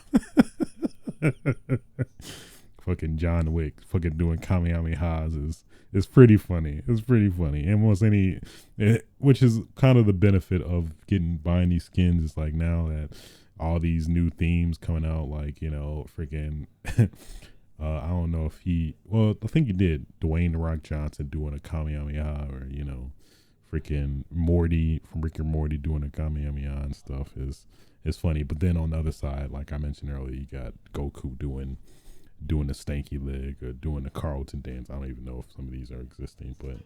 fucking John Wick fucking doing Kamehamehas is pretty funny. It's pretty funny. And which is kind of the benefit of buying these skins, is like, now that all these new themes coming out, like freaking I don't know if I think he did, Dwayne "The Rock" Johnson doing a Kamehameha, or freaking Morty from Rick and Morty doing a Kamehameha and stuff is funny. But then on the other side, like I mentioned earlier, you got Goku doing the stanky leg, or doing the Carlton dance. I don't even know if some of these are existing, but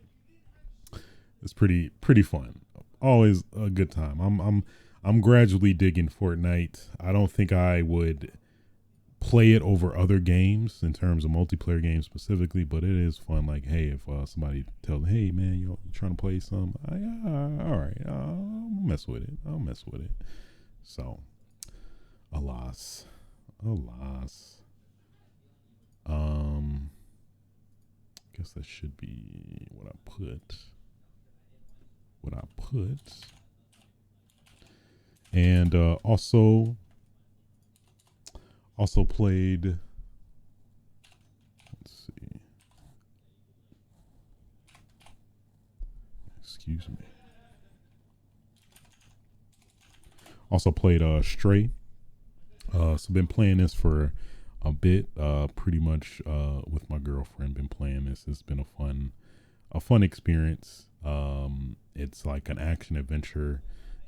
it's pretty fun. Always a good time. I'm gradually digging Fortnite. I don't think I would play it over other games in terms of multiplayer games specifically, but it is fun. Like, hey, if somebody tells me, hey man, you trying to play some, all right, I'll mess with it. So alas, guess that should be what I put. And also played, let's see, excuse me. Also played Stray. So been playing this for a bit, pretty much with my girlfriend. Been playing this. It's been a fun experience. It's like an action adventure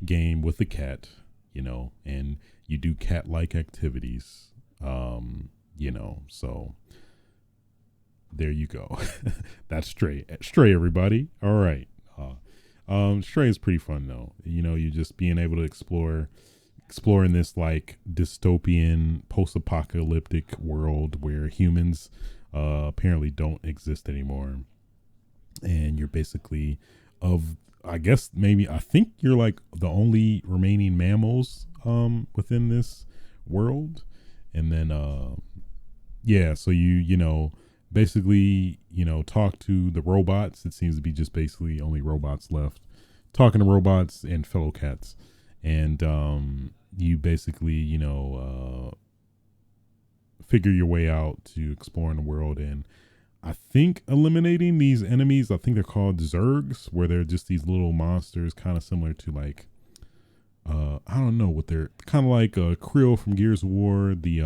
game with a cat, and you do cat-like activities, so there you go. That's Stray, everybody. All right. Stray is pretty fun though. You just being able to exploring this like dystopian post-apocalyptic world where humans apparently don't exist anymore, and you're basically I think you're like the only remaining mammals within this world. And then so you basically talk to the robots. It seems to be just basically only robots left, talking to robots and fellow cats. And you basically figure your way out to exploring the world. And I think eliminating these enemies, I think they're called Zergs, where they're just these little monsters, kind of similar to like, I don't know what they're kind of like Krill from Gears of War. The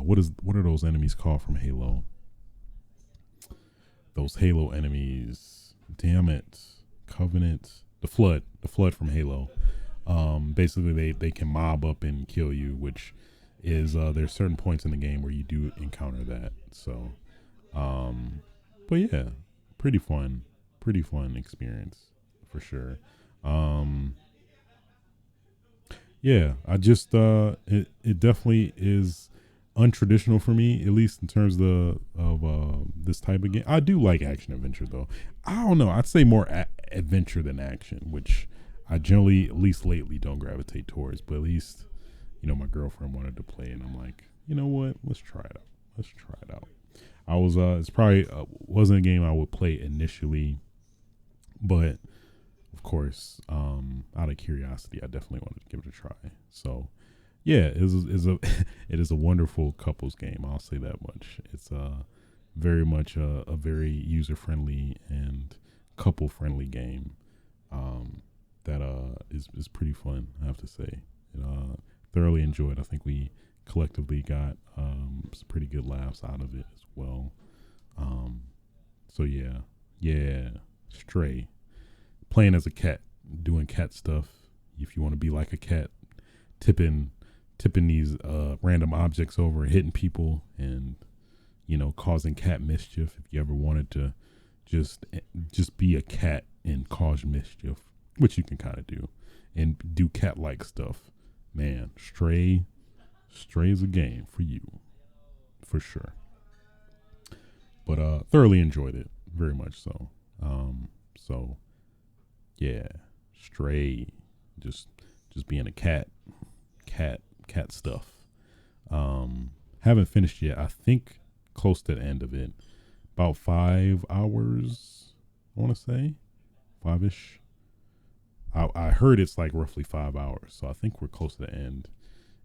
what are those enemies called from Halo? Those Halo enemies, damn it, Covenant, the Flood from Halo. Basically they can mob up and kill you, which is there's certain points in the game where you do encounter that. So, but yeah, pretty fun experience for sure. Yeah, I just it definitely is untraditional for me, at least in terms of this type of game. I do like action adventure though. I don't know. I'd say more adventure than action, which I generally, at least lately, don't gravitate towards. But at least, my girlfriend wanted to play, and I'm like, you know what? Let's try it out. I was it's probably wasn't a game I would play initially, but of course, out of curiosity, I definitely wanted to give it a try. So yeah, it is a wonderful couples game. I'll say that much. It's very much a very user friendly and couple friendly game. That is pretty fun, I have to say. Thoroughly enjoyed. I think we collectively got some pretty good laughs out of it as well. So yeah, Stray, playing as a cat, doing cat stuff. If you want to be like a cat, tipping these random objects over, hitting people, and causing cat mischief. If you ever wanted to just be a cat and cause mischief, which you can kind of do, and do cat-like stuff, man, Stray is a game for you, for sure. But thoroughly enjoyed it, very much so. So yeah, Stray, just being a cat stuff. Haven't finished yet. I think close to the end of it, about 5 hours. I want to say 5ish. I heard it's like roughly 5 hours, so I think we're close to the end,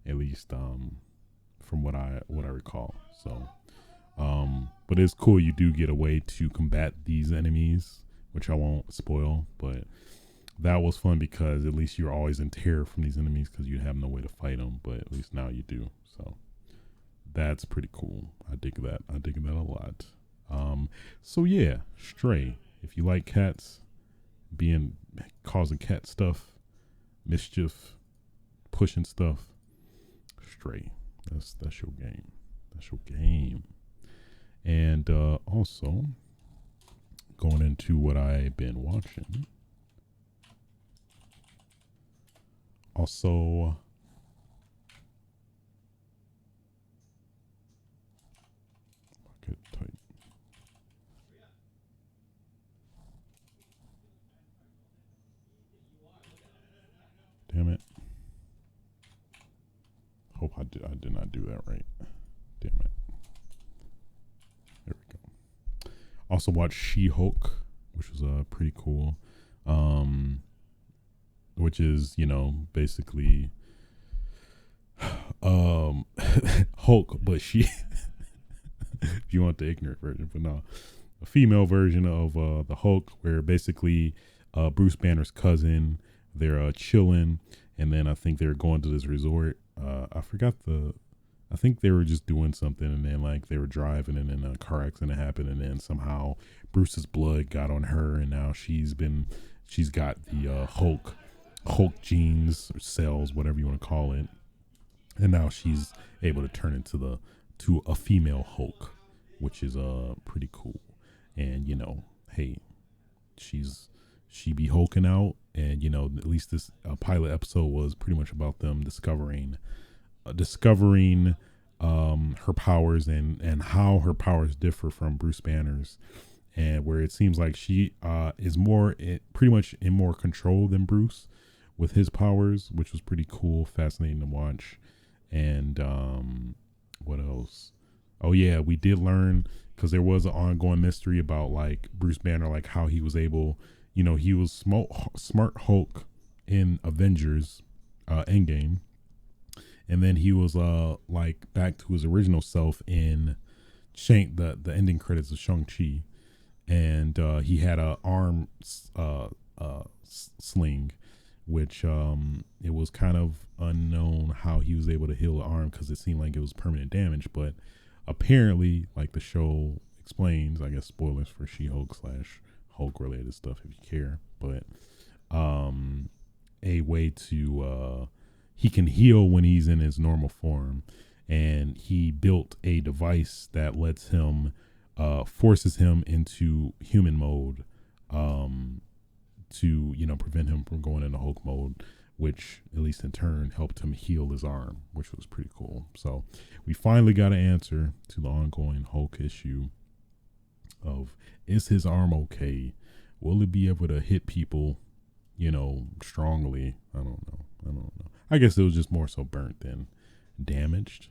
at least from what I recall. So, but it's cool. You do get a way to combat these enemies, which I won't spoil, but that was fun because at least you're always in terror from these enemies because you have no way to fight them, but at least now you do. So that's pretty cool. I dig that a lot. So yeah, Stray. If you like cats, causing cat stuff, mischief, pushing stuff, Stray. That's your game. That's your game. And also going into what I've been watching. Also, get tight. Damn it! Hope I did not do that right. Damn it! There we go. Also watched She-Hulk, which was pretty cool. Which is, basically Hulk, but she if you want the ignorant version, but no, a female version of the Hulk, where basically Bruce Banner's cousin, they're chilling, and then I think they're going to this resort. I think they were just doing something, and then like they were driving, and then a car accident happened, and then somehow Bruce's blood got on her, and now she's got the Hulk genes or cells, whatever you want to call it, and now she's able to turn into a female Hulk, which is pretty cool. And hey, she be hulking out, and at least this pilot episode was pretty much about them discovering her powers and how her powers differ from Bruce Banner's, and where it seems like she is pretty much in more control than Bruce with his powers, which was pretty cool, fascinating to watch. And what else? Oh yeah, we did learn, because there was an ongoing mystery about like Bruce Banner, like how he was able, he was smart Hulk in Avengers Endgame, and then he was like back to his original self in the ending credits of Shang-Chi, and he had a arm sling, which it was kind of unknown how he was able to heal the arm because it seemed like it was permanent damage, but apparently, like the show explains, I guess spoilers for She-Hulk / Hulk related stuff if you care, but a way to he can heal when he's in his normal form, and he built a device that lets him forces him into human mode to prevent him from going into Hulk mode, which at least in turn helped him heal his arm, which was pretty cool. So we finally got an answer to the ongoing Hulk issue of, is his arm okay? Will it be able to hit people, strongly? I don't know. I guess it was just more so burnt than damaged.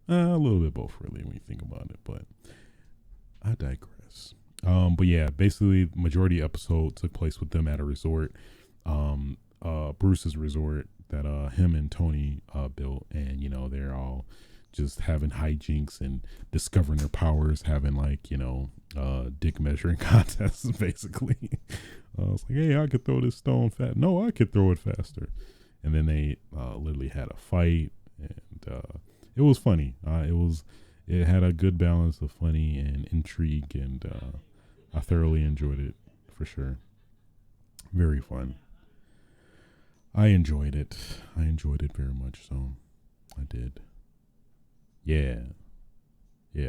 A little bit both, really, when you think about it, but I digress. But yeah, basically majority episode took place with them at a resort, Bruce's resort that him and Tony built, and they're all just having hijinks and discovering their powers, having dick measuring contests basically. I was like, hey, I could throw this stone fast. No, I could throw it faster. And then they literally had a fight, and it was funny. It had a good balance of funny and intrigue, and I thoroughly enjoyed it for sure. Very fun. I enjoyed it. I enjoyed it very much so. I did. Yeah,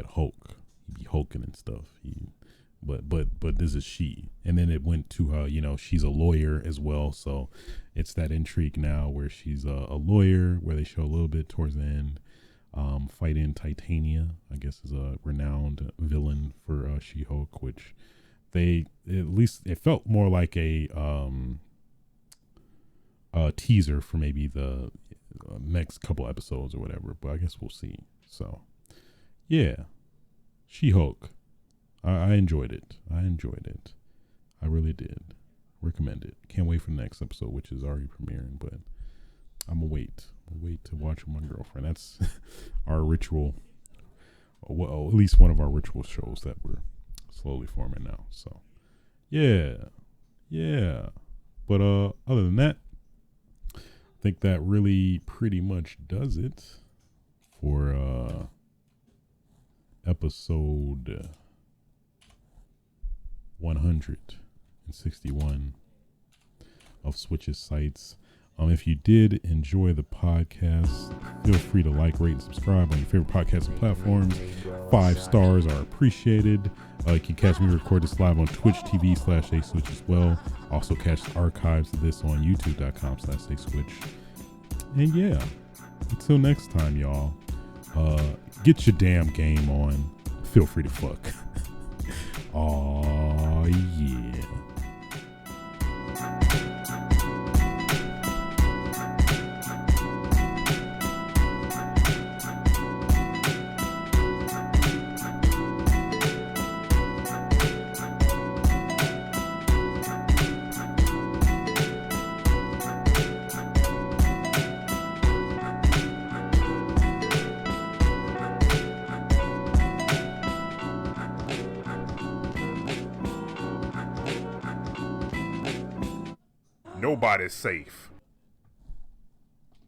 Hulk. He be hulking and stuff. But this is she. And then it went to her, she's a lawyer as well. So it's that intrigue now where she's a lawyer, where they show a little bit towards the end. Fighting Titania, I guess, is a renowned villain for She-Hulk, which at least it felt more like a teaser for maybe the next couple episodes or whatever, but I guess we'll see. So yeah, She-Hulk. I enjoyed it. I really did. Recommend it. Can't wait for the next episode, which is already premiering, but I'm gonna wait. I'll wait to watch with my girlfriend. That's our ritual. Well, at least one of our ritual shows that we're slowly forming now. So yeah. But other than that, I think that really pretty much does it for episode 161 of Switch's Sights. If you did enjoy the podcast, feel free to like, rate, and subscribe on your favorite podcasting platforms. 5 stars are appreciated. You can catch me record this live on Twitch TV/aswitch as well. Also catch the archives of this on youtube.com/aswitch. And yeah, until next time, y'all, get your damn game on. Feel free to fuck. Aw, yeah. Nobody's safe.